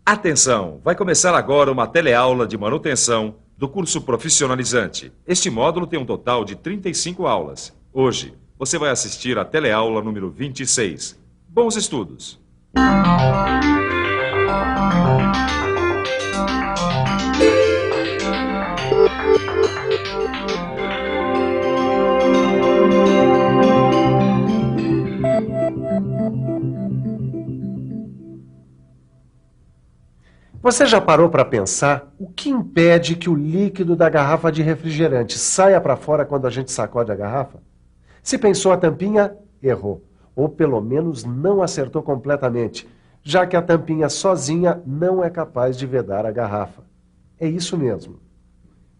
Atenção! Vai começar agora uma teleaula de manutenção do curso profissionalizante. Este módulo tem um total de 35 aulas. Hoje, você vai assistir a teleaula número 26. Bons estudos! Você já parou para pensar o que impede que o líquido da garrafa de refrigerante saia para fora quando a gente sacode a garrafa? Se pensou a tampinha, errou. Ou pelo menos não acertou completamente, já que a tampinha sozinha não é capaz de vedar a garrafa. É isso mesmo.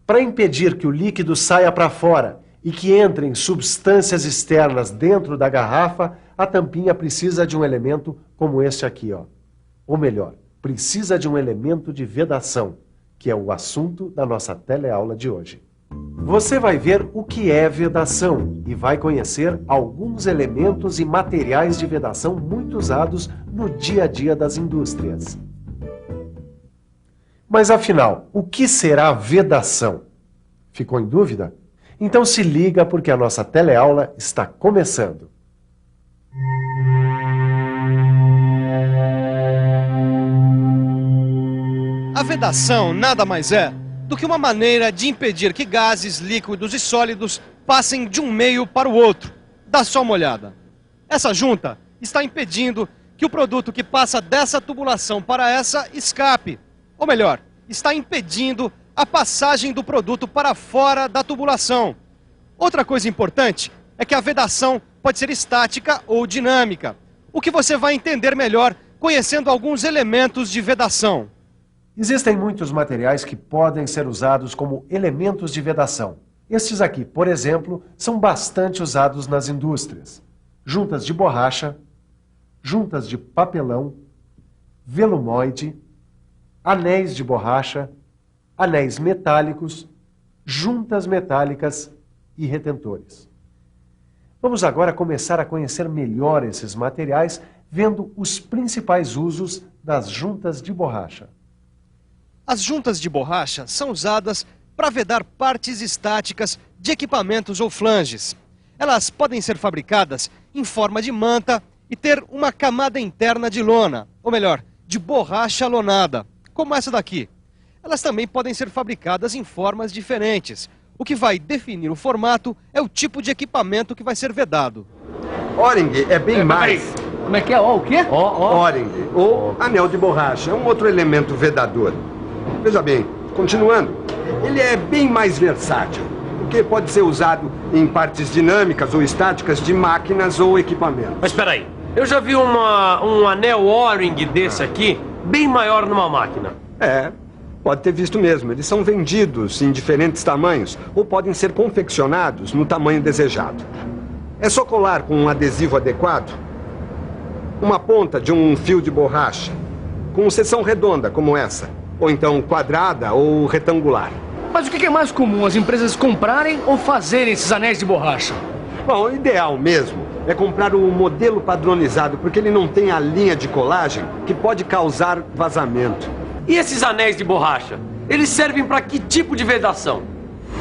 Para impedir que o líquido saia para fora e que entrem substâncias externas dentro da garrafa, a tampinha precisa de um elemento como este aqui, ó. Ou melhor, precisa de um elemento de vedação, que é o assunto da nossa teleaula de hoje. Você vai ver o que é vedação e vai conhecer alguns elementos e materiais de vedação muito usados no dia a dia das indústrias. Mas afinal, o que será vedação? Ficou em dúvida? Então se liga porque a nossa teleaula está começando. A vedação nada mais é do que uma maneira de impedir que gases, líquidos e sólidos passem de um meio para o outro. Dá só uma olhada. Essa junta está impedindo que o produto que passa dessa tubulação para essa escape. Ou melhor, está impedindo a passagem do produto para fora da tubulação. Outra coisa importante é que a vedação pode ser estática ou dinâmica, o que você vai entender melhor conhecendo alguns elementos de vedação. Existem muitos materiais que podem ser usados como elementos de vedação. Estes aqui, por exemplo, são bastante usados nas indústrias. Juntas de borracha, juntas de papelão, velumoide, anéis de borracha, anéis metálicos, juntas metálicas e retentores. Vamos agora começar a conhecer melhor esses materiais, vendo os principais usos das juntas de borracha. As juntas de borracha são usadas para vedar partes estáticas de equipamentos ou flanges. Elas podem ser fabricadas em forma de manta e ter uma camada interna de lona, ou melhor, de borracha lonada, como essa daqui. Elas também podem ser fabricadas em formas diferentes. O que vai definir o formato é o tipo de equipamento que vai ser vedado. O-ring é bem mais... Como é que é? O quê? O-ring, ou anel de borracha, é um outro elemento vedador. Veja bem, continuando, ele é bem mais versátil, porque pode ser usado em partes dinâmicas ou estáticas de máquinas ou equipamentos. Mas espera aí, eu já vi um anel O-ring desse aqui, bem maior numa máquina. É, pode ter visto mesmo. Eles são vendidos em diferentes tamanhos ou podem ser confeccionados no tamanho desejado. É só colar com um adesivo adequado uma ponta de um fio de borracha com seção redonda como essa, ou então quadrada ou retangular. Mas o que é mais comum, as empresas comprarem ou fazerem esses anéis de borracha? Bom, o ideal mesmo é comprar o modelo padronizado, porque ele não tem a linha de colagem que pode causar vazamento. E esses anéis de borracha? Eles servem para que tipo de vedação?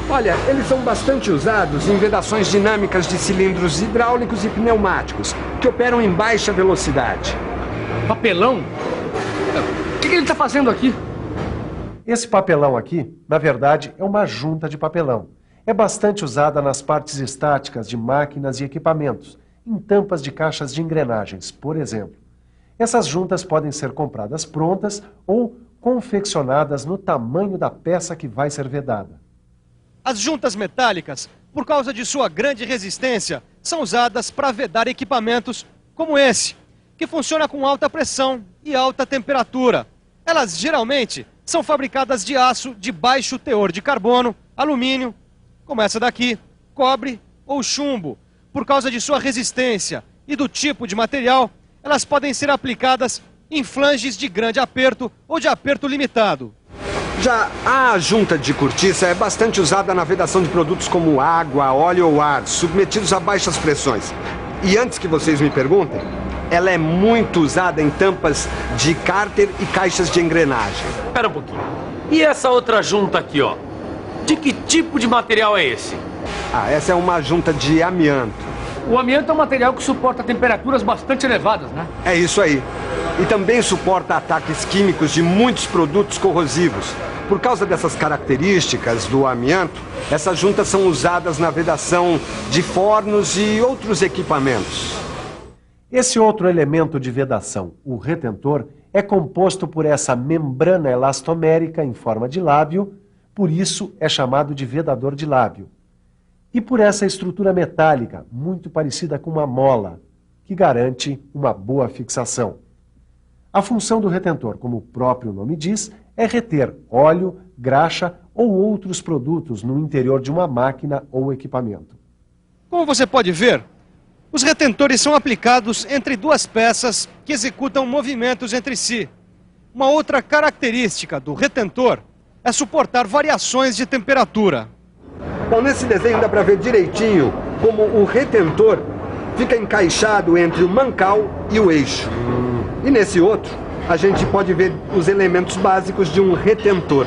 Olha, eles são bastante usados em vedações dinâmicas de cilindros hidráulicos e pneumáticos, que operam em baixa velocidade. Papelão? O que ele está fazendo aqui? Esse papelão aqui, na verdade, é uma junta de papelão. É bastante usada nas partes estáticas de máquinas e equipamentos, em tampas de caixas de engrenagens, por exemplo. Essas juntas podem ser compradas prontas ou confeccionadas no tamanho da peça que vai ser vedada. As juntas metálicas, por causa de sua grande resistência, são usadas para vedar equipamentos como esse, que funciona com alta pressão e alta temperatura. Elas geralmente são fabricadas de aço de baixo teor de carbono, alumínio, como essa daqui, cobre ou chumbo. Por causa de sua resistência e do tipo de material, elas podem ser aplicadas em flanges de grande aperto ou de aperto limitado. Já a junta de cortiça é bastante usada na vedação de produtos como água, óleo ou ar, submetidos a baixas pressões. E antes que vocês me perguntem, ela é muito usada em tampas de cárter e caixas de engrenagem. Espera um pouquinho. E essa outra junta aqui, ó? De que tipo de material é esse? Essa é uma junta de amianto. O amianto é um material que suporta temperaturas bastante elevadas, né? É isso aí. E também suporta ataques químicos de muitos produtos corrosivos. Por causa dessas características do amianto, essas juntas são usadas na vedação de fornos e outros equipamentos. Esse outro elemento de vedação, o retentor, é composto por essa membrana elastomérica em forma de lábio, por isso é chamado de vedador de lábio. E por essa estrutura metálica, muito parecida com uma mola, que garante uma boa fixação. A função do retentor, como o próprio nome diz, é reter óleo, graxa ou outros produtos no interior de uma máquina ou equipamento. Como você pode ver, os retentores são aplicados entre duas peças que executam movimentos entre si. Uma outra característica do retentor é suportar variações de temperatura. Bom, nesse desenho dá para ver direitinho como o retentor fica encaixado entre o mancal e o eixo. E nesse outro, a gente pode ver os elementos básicos de um retentor.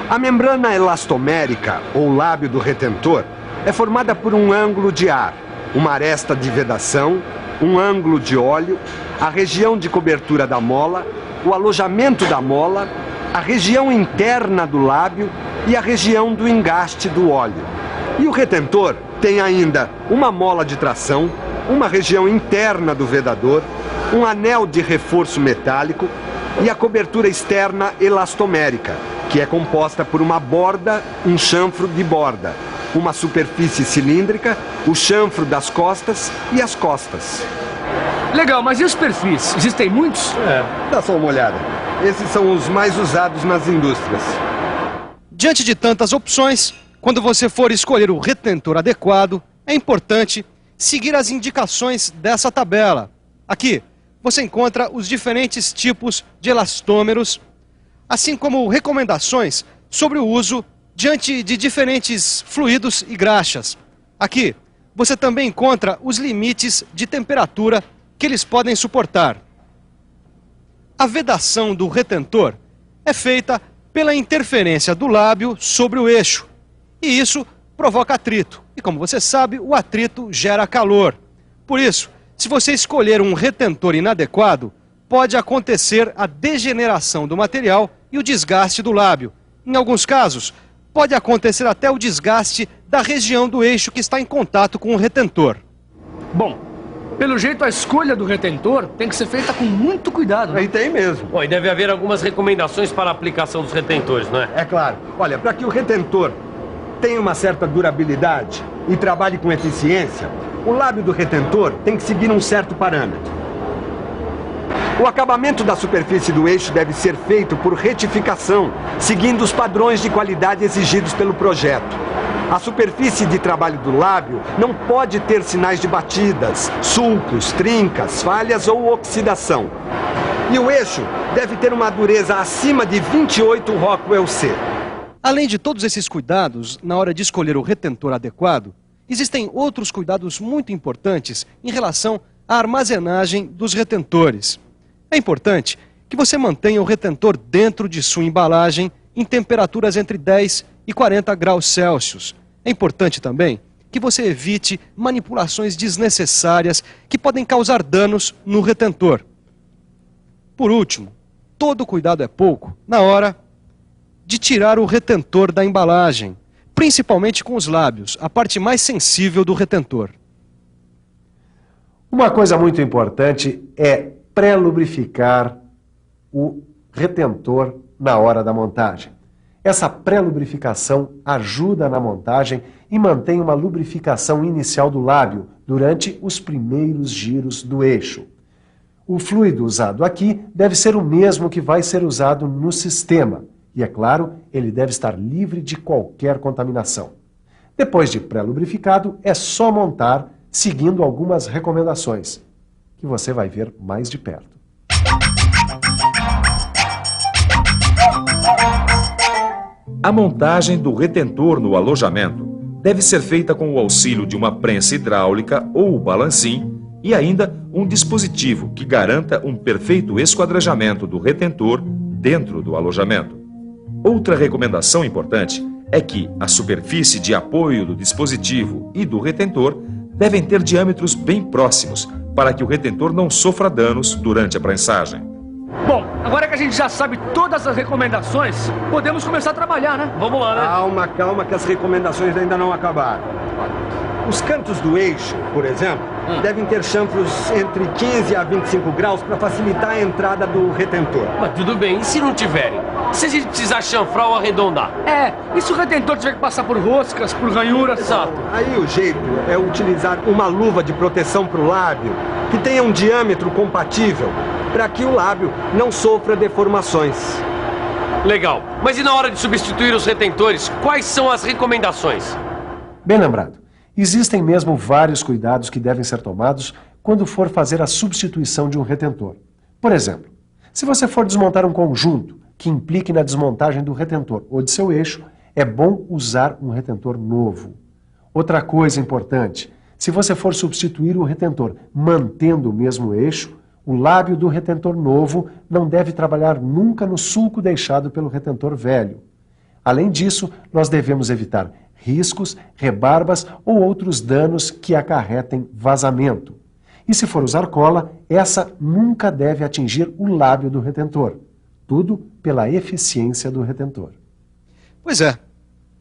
A membrana elastomérica, ou lábio do retentor, é formada por um ângulo de ar, uma aresta de vedação, um ângulo de óleo, a região de cobertura da mola, o alojamento da mola, a região interna do lábio e a região do engaste do óleo. E o retentor tem ainda uma mola de tração, uma região interna do vedador, um anel de reforço metálico e a cobertura externa elastomérica, que é composta por uma borda, um chanfro de borda, uma superfície cilíndrica, o chanfro das costas e as costas. Legal, mas e os perfis? Existem muitos? Dá só uma olhada. Esses são os mais usados nas indústrias. Diante de tantas opções, quando você for escolher o retentor adequado, é importante seguir as indicações dessa tabela. Aqui, você encontra os diferentes tipos de elastômeros, assim como recomendações sobre o uso diante de diferentes fluidos e graxas. Aqui, você também encontra os limites de temperatura que eles podem suportar. A vedação do retentor é feita pela interferência do lábio sobre o eixo, e isso provoca atrito. E como você sabe, o atrito gera calor. Por isso, se você escolher um retentor inadequado, pode acontecer a degeneração do material e o desgaste do lábio. Em alguns casos, pode acontecer até o desgaste da região do eixo que está em contato com o retentor. Bom, pelo jeito a escolha do retentor tem que ser feita com muito cuidado, né? Aí tem mesmo. Bom, e deve haver algumas recomendações para a aplicação dos retentores, não é? É claro. Olha, para que o retentor tenha uma certa durabilidade e trabalhe com eficiência, o lábio do retentor tem que seguir um certo parâmetro. O acabamento da superfície do eixo deve ser feito por retificação, seguindo os padrões de qualidade exigidos pelo projeto. A superfície de trabalho do lábio não pode ter sinais de batidas, sulcos, trincas, falhas ou oxidação. E o eixo deve ter uma dureza acima de 28 Rockwell C. Além de todos esses cuidados, na hora de escolher o retentor adequado, existem outros cuidados muito importantes em relação à armazenagem dos retentores. É importante que você mantenha o retentor dentro de sua embalagem em temperaturas entre 10 e 40 graus Celsius. É importante também que você evite manipulações desnecessárias que podem causar danos no retentor. Por último, todo cuidado é pouco na hora de tirar o retentor da embalagem, principalmente com os lábios, a parte mais sensível do retentor. Uma coisa muito importante é pré-lubrificar o retentor na hora da montagem. Essa pré-lubrificação ajuda na montagem e mantém uma lubrificação inicial do lábio durante os primeiros giros do eixo. O fluido usado aqui deve ser o mesmo que vai ser usado no sistema. E, é claro, ele deve estar livre de qualquer contaminação. Depois de pré-lubrificado, é só montar, seguindo algumas recomendações, que você vai ver mais de perto. A montagem do retentor no alojamento deve ser feita com o auxílio de uma prensa hidráulica ou balancim E ainda um dispositivo que garanta um perfeito esquadrejamento do retentor dentro do alojamento. Outra recomendação importante é que a superfície de apoio do dispositivo e do retentor devem ter diâmetros bem próximos para que o retentor não sofra danos durante a prensagem. Bom, agora que a gente já sabe todas as recomendações, podemos começar a trabalhar, né? Vamos lá, né? Calma, calma, que as recomendações ainda não acabaram. Os cantos do eixo, por exemplo, devem ter chanfros entre 15 a 25 graus para facilitar a entrada do retentor. Mas tudo bem, e se não tiverem? Se a gente precisar chanfrar ou arredondar? E se o retentor tiver que passar por roscas, por ranhuras? Exato. Aí o jeito é utilizar uma luva de proteção para o lábio que tenha um diâmetro compatível para que o lábio não sofra deformações. Legal. Mas e na hora de substituir os retentores, quais são as recomendações? Bem lembrado. Existem mesmo vários cuidados que devem ser tomados quando for fazer a substituição de um retentor. Por exemplo, se você for desmontar um conjunto que implique na desmontagem do retentor ou de seu eixo, é bom usar um retentor novo. Outra coisa importante, se você for substituir o retentor mantendo o mesmo eixo, o lábio do retentor novo não deve trabalhar nunca no sulco deixado pelo retentor velho. Além disso, nós devemos evitar riscos, rebarbas ou outros danos que acarretem vazamento. E se for usar cola, essa nunca deve atingir o lábio do retentor. Tudo pela eficiência do retentor. Pois é,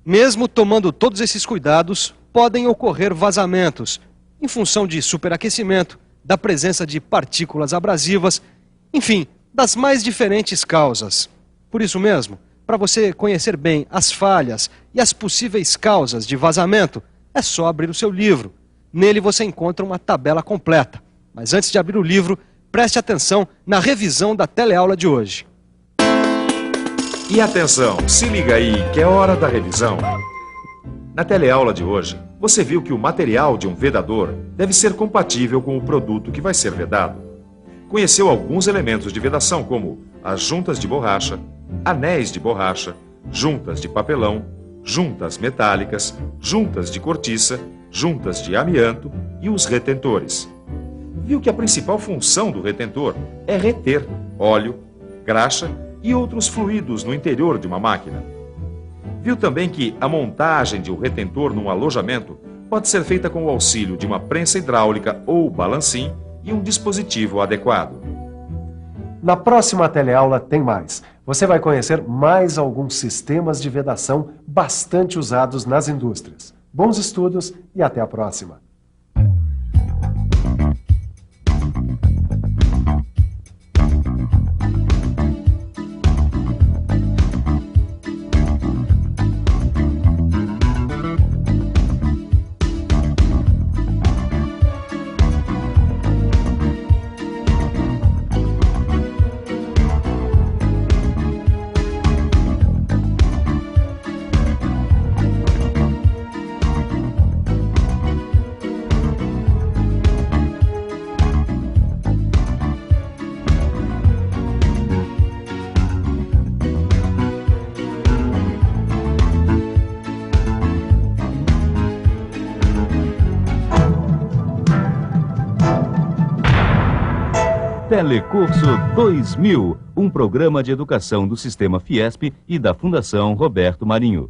mesmo tomando todos esses cuidados, podem ocorrer vazamentos, em função de superaquecimento, da presença de partículas abrasivas, enfim, das mais diferentes causas. Por isso mesmo, para você conhecer bem as falhas e as possíveis causas de vazamento, é só abrir o seu livro. Nele você encontra uma tabela completa. Mas antes de abrir o livro, preste atenção na revisão da teleaula de hoje. E atenção, se liga aí que é hora da revisão. Na teleaula de hoje, você viu que o material de um vedador deve ser compatível com o produto que vai ser vedado. Conheceu alguns elementos de vedação como as juntas de borracha, anéis de borracha, juntas de papelão, juntas metálicas, juntas de cortiça, juntas de amianto e os retentores. Viu que a principal função do retentor é reter óleo, graxa e outros fluidos no interior de uma máquina. Viu também que a montagem de um retentor num alojamento pode ser feita com o auxílio de uma prensa hidráulica ou balancim e um dispositivo adequado. Na próxima teleaula tem mais. Você vai conhecer mais alguns sistemas de vedação bastante usados nas indústrias. Bons estudos e até a próxima. Telecurso 2000, um programa de educação do Sistema Fiesp e da Fundação Roberto Marinho.